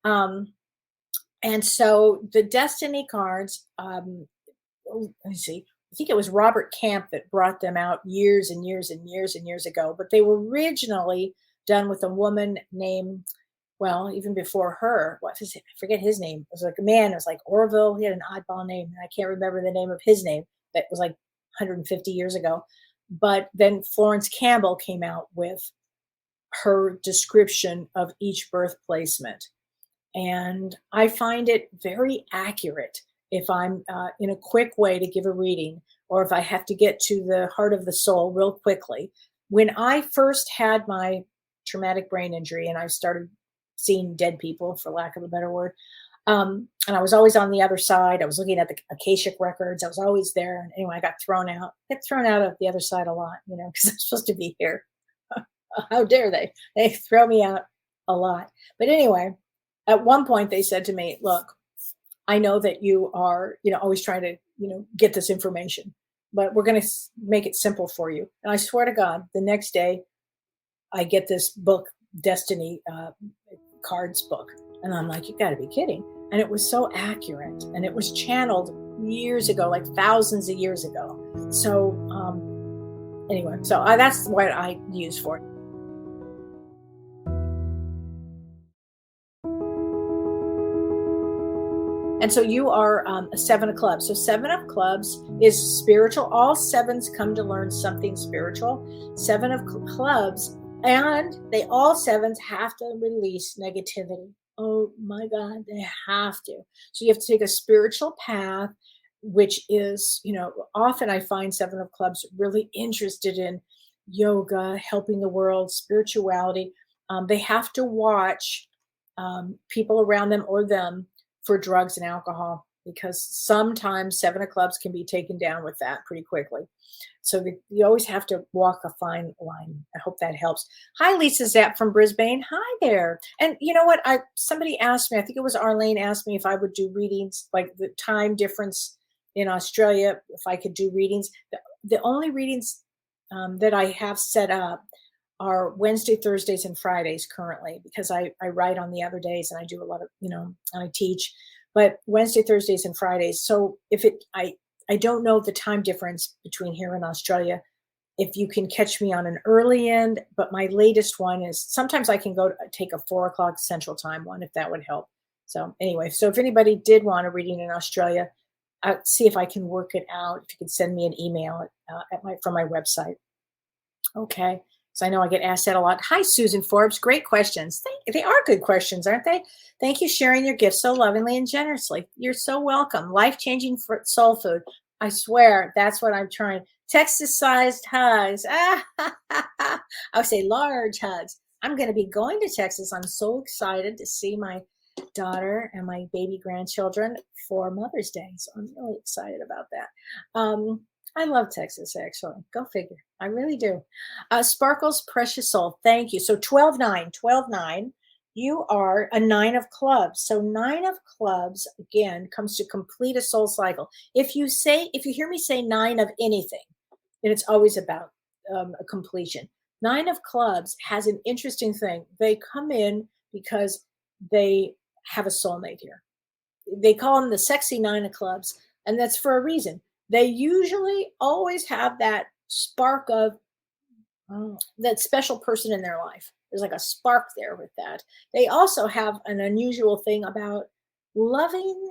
And so the destiny cards, let me see. I think it was Robert Camp that brought them out years and years and years and years ago, but they were originally done with a woman named, well, even before her, what was it? I forget his name. It was like a man. It was like Orville. He had an oddball name. And I can't remember the name of his name. That was like 150 years ago. But then Florence Campbell came out with her description of each birth placement. And I find it very accurate if I'm in a quick way to give a reading, or if I have to get to the heart of the soul real quickly. When I first had my traumatic brain injury and I started seeing dead people, for lack of a better word, and I was always on the other side. I was looking at the Akashic records. I was always there. And anyway, I got thrown out. I get thrown out of the other side a lot, because I'm supposed to be here. How dare they? They throw me out a lot. But anyway, at one point they said to me, look, I know that you are, always trying to, get this information, but we're going to make it simple for you. And I swear to God, the next day I get this book, Destiny cards book. And I'm like, you got to be kidding. And it was so accurate. And it was channeled years ago, like thousands of years ago. So anyway, so that's what I use for it. And so you are a 7 of clubs. So 7 of clubs is spiritual. All 7s come to learn something spiritual. 7 of clubs, and all 7s have to release negativity. Oh my God, they have to. So you have to take a spiritual path, which is, often I find 7 of clubs really interested in yoga, helping the world, spirituality. They have to watch people around them or them for drugs and alcohol, because sometimes 7 of clubs can be taken down with that pretty quickly. So you always have to walk a fine line. I hope that helps. Hi, Lisa Zapp from Brisbane. Hi there. And you know what? Somebody asked me, I think it was Arlene asked me if I would do readings, like the time difference in Australia, if I could do readings. The only readings that I have set up are Wednesday, Thursdays, and Fridays currently, because I write on the other days and I do a lot of, I teach, but Wednesday, Thursdays, and Fridays. So I don't know the time difference between here and Australia, if you can catch me on an early end, but my latest one is, sometimes I can go take a 4:00 Central Time one, if that would help. So anyway, so if anybody did want a reading in Australia, I'll see if I can work it out. If you could send me an email from my website. Okay. So I know I get asked that a lot. Hi, Susan Forbes. Great questions. They are good questions, aren't they? Thank you for sharing your gifts so lovingly and generously. You're so welcome. Life-changing soul food. I swear, that's what I'm trying. Texas-sized hugs. I would say large hugs. I'm going to be going to Texas. I'm so excited to see my daughter and my baby grandchildren for Mother's Day. So I'm really excited about that. I love Texas, actually. Go figure. I really do. Sparkles, precious soul. Thank you. So 12-9, you are a 9 of clubs. So 9 of clubs, again, comes to complete a soul cycle. If you hear me say 9 of anything, then it's always about a completion. 9 of clubs has an interesting thing. They come in because they have a soulmate here. They call them the sexy 9 of clubs, and that's for a reason. They usually always have that spark of that special person in their life. There's like a spark there with that. They also have an unusual thing about loving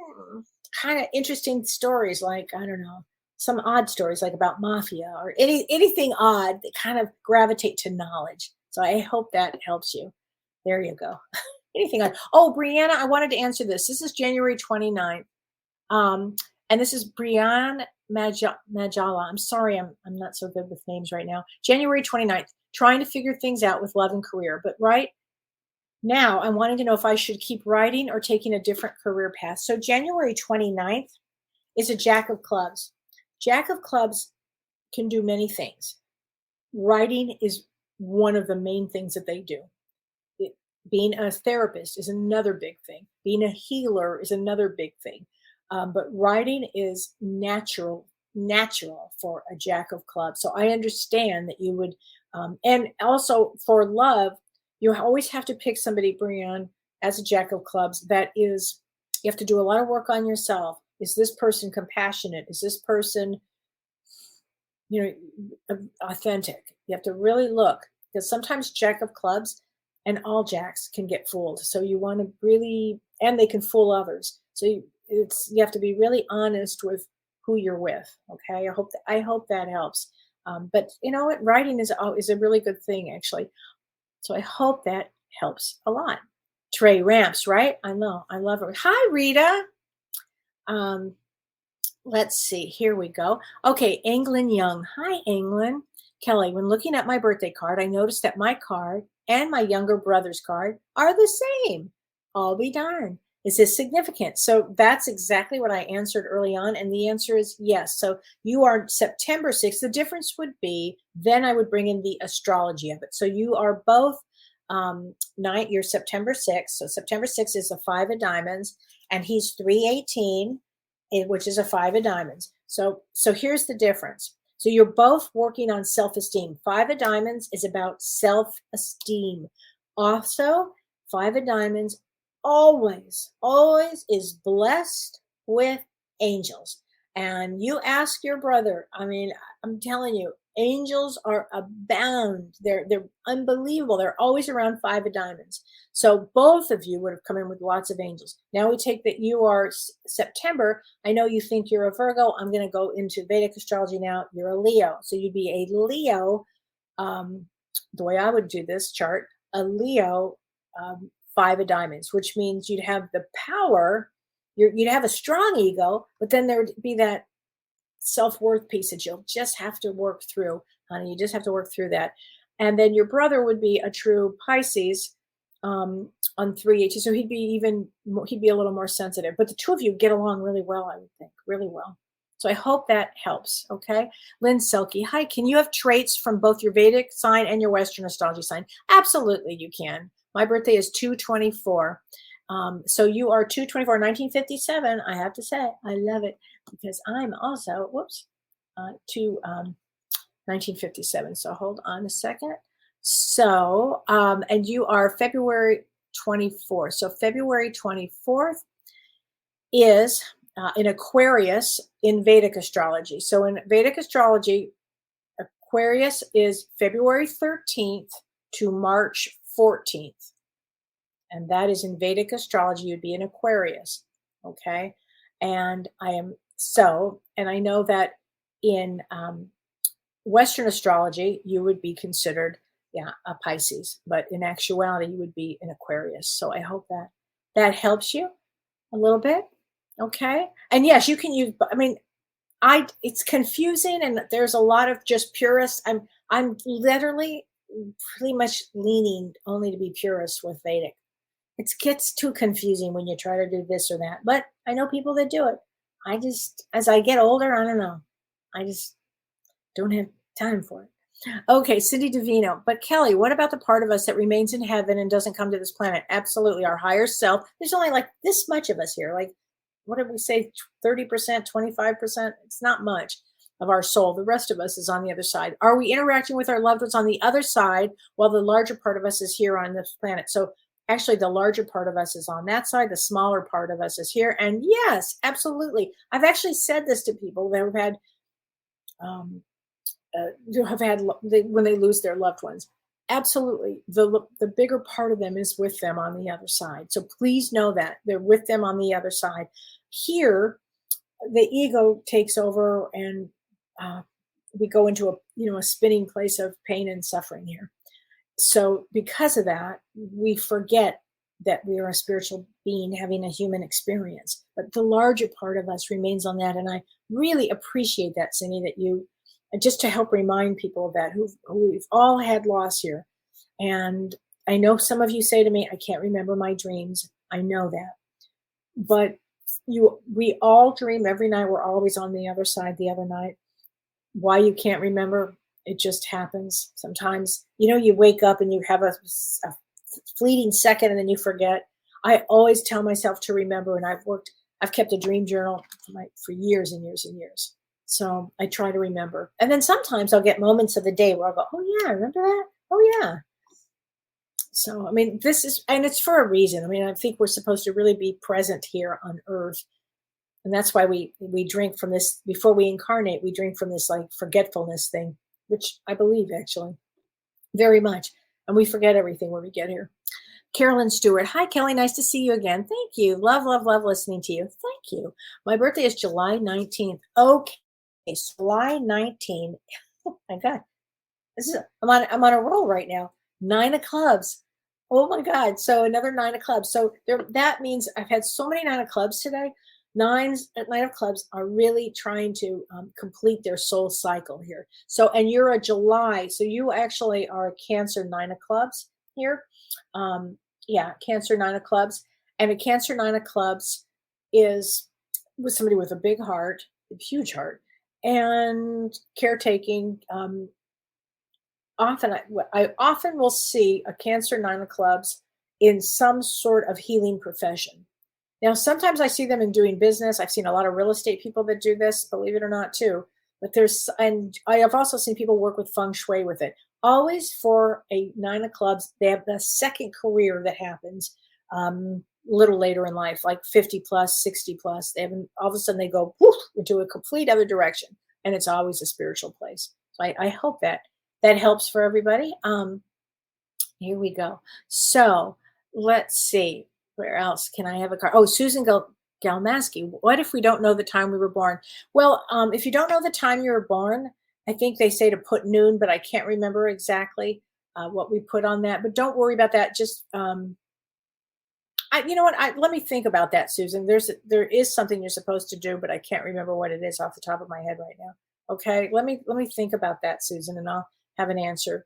kind of interesting stories, like, I don't know, some odd stories like about mafia or anything odd that kind of gravitate to knowledge. So I hope that helps you. There you go. Anything odd. Oh, Brianna, I wanted to answer this. This is January 29th. And this is Brianna Majala. I'm sorry, I'm not so good with names right now. January 29th, trying to figure things out with love and career. But right now, I'm wanting to know if I should keep writing or taking a different career path. So January 29th is a Jack of Clubs. Jack of Clubs can do many things. Writing is one of the main things that they do. Being a therapist is another big thing. Being a healer is another big thing. But writing is natural for a Jack of Clubs. So I understand that you would, and also for love, you always have to pick somebody, Brianne, as a Jack of Clubs. That is, you have to do a lot of work on yourself. Is this person compassionate? Is this person, authentic? You have to really look, because sometimes Jack of Clubs and all Jacks can get fooled. So you want to really, and they can fool others. So you have to be really honest with who you're with. Okay. I hope that helps. But you know what? Writing is a really good thing, actually. So I hope that helps a lot. Trey Ramps, right? I know. I love her. Hi, Rita. Let's see. Here we go. Okay. England Young. Hi, England. Kelly, when looking at my birthday card, I noticed that my card and my younger brother's card are the same. I'll be darned. Is this significant? So that's exactly what I answered early on. And the answer is yes. So you are September 6th. The difference would be, then I would bring in the astrology of it. So you are both you're September 6th. So September 6th is a 5 of diamonds, and he's 318, which is a 5 of diamonds. So here's the difference. So you're both working on self-esteem. 5 of diamonds is about self-esteem. Also, 5 of diamonds always is blessed with angels. And you ask your brother, I mean, I'm telling you, angels are abound. They're unbelievable. They're always around 5 of diamonds. So both of you would have come in with lots of angels. Now we take that you are September. I know you think you're a Virgo. I'm going to go into Vedic astrology now. You're a Leo. So you'd be a Leo. The way I would do this chart, a Leo 5 of diamonds, which means you'd have the power. You'd have a strong ego, but then there would be that self-worth piece that you'll just have to work through, honey. You just have to work through that. And then your brother would be a true Pisces on 318. So he'd be a little more sensitive. But the two of you get along really well, I would think, really well. So I hope that helps. Okay. Lynn Selke, hi. Can you have traits from both your Vedic sign and your Western astrology sign? Absolutely, you can. My birthday is 2/24. So you are 2/24, 1957. I have to say, I love it, because I'm also, 1957. So hold on a second. So, and you are February 24th. So February 24th is in Aquarius in Vedic astrology. So in Vedic astrology, Aquarius is February 13th to March 14th. And that is in Vedic astrology, you'd be in Aquarius. Okay. And I know that in Western astrology, you would be considered, a Pisces, but in actuality, you would be an Aquarius. So I hope that helps you a little bit. Okay. And yes, you can use, it's confusing, and there's a lot of just purists. I'm literally pretty much leaning only to be purist with Vedic. It gets too confusing when you try to do this or that, but I know people that do it. As I get older, I don't know. I just don't have time for it. Okay, Cindy Davino. But Kelly, what about the part of us that remains in heaven and doesn't come to this planet? Absolutely, our higher self. There's only like this much of us here. Like, what did we say? 30%, 25%? It's not much of our soul. The rest of us is on the other side. Are we interacting with our loved ones on the other side while the larger part of us is here on this planet? So actually, the larger part of us is on that side. The smaller part of us is here. And yes, absolutely. I've actually said this to people that have had, when they lose their loved ones. Absolutely. The bigger part of them is with them on the other side. So please know that they're with them on the other side. Here, the ego takes over, and we go into a spinning place of pain and suffering here. So because of that, we forget that we are a spiritual being having a human experience. But the larger part of us remains on that. And I really appreciate that, Cindy, that you, just to help remind people of that, who've all had loss here. And I know some of you say to me, I can't remember my dreams. I know that. But we all dream every night. We're always on the other side the other night. Why you can't remember, it just happens. Sometimes, you wake up and you have a fleeting second and then you forget. I always tell myself to remember, and I've worked I've kept a dream journal for years and years and years. So I try to remember. And then sometimes I'll get moments of the day where I'll go, oh yeah, remember that? Oh yeah. So, I mean, and it's for a reason. I mean, I think we're supposed to really be present here on earth. And that's why we drink from this before we incarnate. We drink from this like forgetfulness thing, which I believe actually very much. And we forget everything when we get here. Carolyn Stewart. Hi, Kelly. Nice to see you again. Thank you. Love, love, love listening to you. Thank you. My birthday is July 19th. Okay. July 19th. Oh my God. I'm on a roll right now. 9 of clubs. Oh my God. So another 9 of clubs. So that means I've had so many 9 of clubs today. 9 of clubs are really trying to complete their soul cycle here. So, and you're a July. So you actually are a Cancer 9 of clubs here. Yeah, Cancer 9 of clubs. And a Cancer 9 of clubs is with somebody with a big heart, a huge heart, and caretaking. I often will see a Cancer 9 of clubs in some sort of healing profession. Now, sometimes I see them in doing business. I've seen a lot of real estate people that do this, believe it or not, too. But and I have also seen people work with feng shui with it. Always for a 9 of clubs, they have the second career that happens a little later in life, like 50 plus, 60 plus. All of a sudden they go whoosh, into a complete other direction, and it's always a spiritual place. So I hope that helps for everybody. Here we go. So let's see. Where else can I have a card? Oh, Susan Galmaski. What if we don't know the time we were born? Well, if you don't know the time you were born, I think they say to put noon, but I can't remember exactly what we put on that. But don't worry about that. Just, you know what? Let me think about that, Susan. There is something you're supposed to do, but I can't remember what it is off the top of my head right now. Okay, let me think about that, Susan, and I'll have an answer.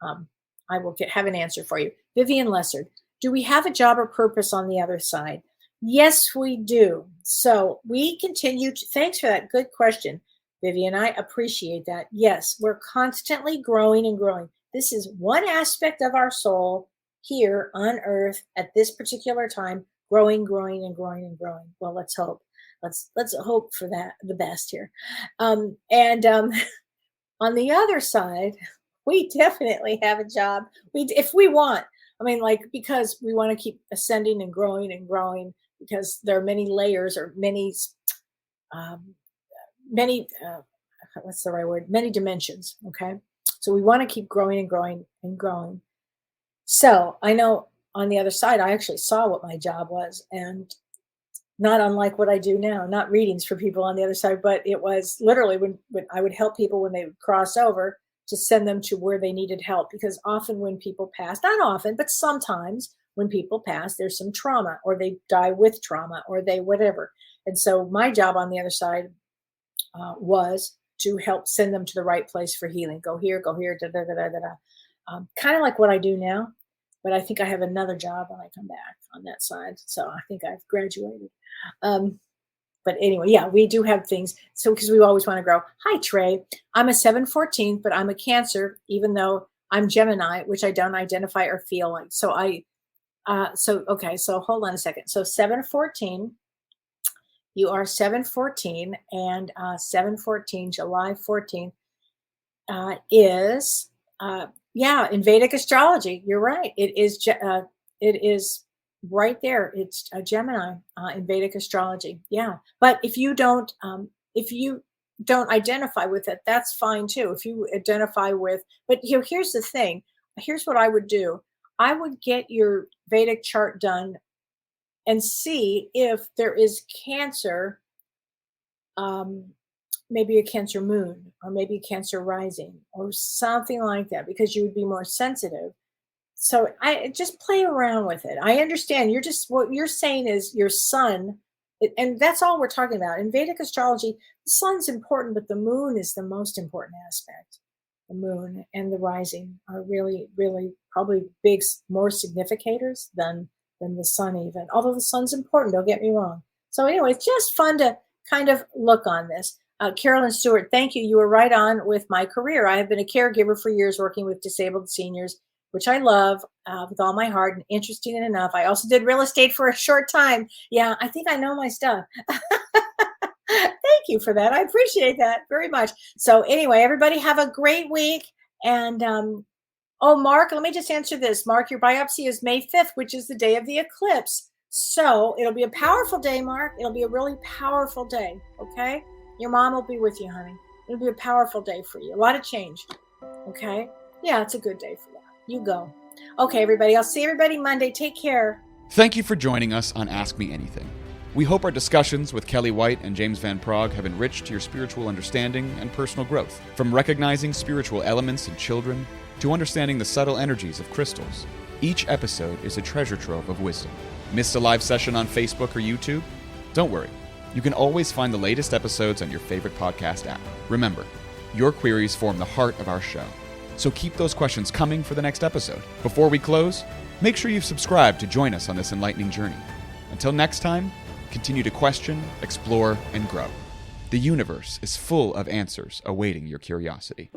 I will have an answer for you. Vivian Lessard. Do we have a job or purpose on the other side? Yes, we do. So we continue to, thanks for that. Good question, Vivian. I appreciate that. Yes, we're constantly growing and growing. This is one aspect of our soul here on earth at this particular time, growing, growing, and growing and growing. Well, let's hope. Let's hope for that, the best here. On the other side, we definitely have a job. If we want. I mean, like, because we want to keep ascending and growing, because there are many layers or many what's the right word? Many dimensions. Okay. So we want to keep growing and growing and growing. So I know on the other side, I actually saw what my job was, and not unlike what I do now, not readings for people on the other side, but it was literally when I would help people when they would cross over, to send them to where they needed help. Because often when people pass, not often, but sometimes when people pass, there's some trauma, or they die with trauma, or they whatever. And so my job on the other side was to help send them to the right place for healing. Go here, da da da da da. Kind of like what I do now, but I think I have another job when I come back on that side. So I think I've graduated. But anyway, yeah, we do have things. So because we always want to grow. Hi, Trey. I'm a 7/14, but I'm a Cancer, even though I'm Gemini, which I don't identify or feel like. So okay. So hold on a second. So 7/14, you are 7/14, and 7/14, July 14th is in Vedic astrology. You're right. It is right there. It's a Gemini in Vedic astrology. Yeah. But if you don't identify with it, that's fine too. If you identify with, but here's the thing. Here's what I would do. I would get your Vedic chart done and see if there is Cancer, maybe a Cancer moon, or maybe a Cancer rising, or something like that, because you would be more sensitive. So I just play around with it. I understand what you're saying is your sun, and that's all we're talking about. In Vedic astrology, the sun's important, but the moon is the most important aspect. The moon and the rising are really, really probably more significators than the sun even. Although the sun's important, don't get me wrong. So anyway, it's just fun to kind of look on this. Carolyn Stewart, thank you. You were right on with my career. I have been a caregiver for years, working with disabled seniors which I love with all my heart and interesting enough. I also did real estate for a short time. Yeah, I think I know my stuff. Thank you for that. I appreciate that very much. So anyway, everybody have a great week. And oh, Mark, let me just answer this. Mark, your biopsy is May 5th, which is the day of the eclipse. So it'll be a powerful day, Mark. It'll be a really powerful day. Okay. Your mom will be with you, honey. It'll be a powerful day for you. A lot of change. Okay. Yeah, it's a good day for that. You go. Okay, everybody. I'll see everybody Monday. Take care. Thank you for joining us on Ask Me Anything. We hope our discussions with Kelly White and James Van Praagh have enriched your spiritual understanding and personal growth. From recognizing spiritual elements in children to understanding the subtle energies of crystals, each episode is a treasure trove of wisdom. Missed a live session on Facebook or YouTube? Don't worry. You can always find the latest episodes on your favorite podcast app. Remember, your queries form the heart of our show. So keep those questions coming for the next episode. Before we close, make sure you've subscribed to join us on this enlightening journey. Until next time, continue to question, explore, and grow. The universe is full of answers awaiting your curiosity.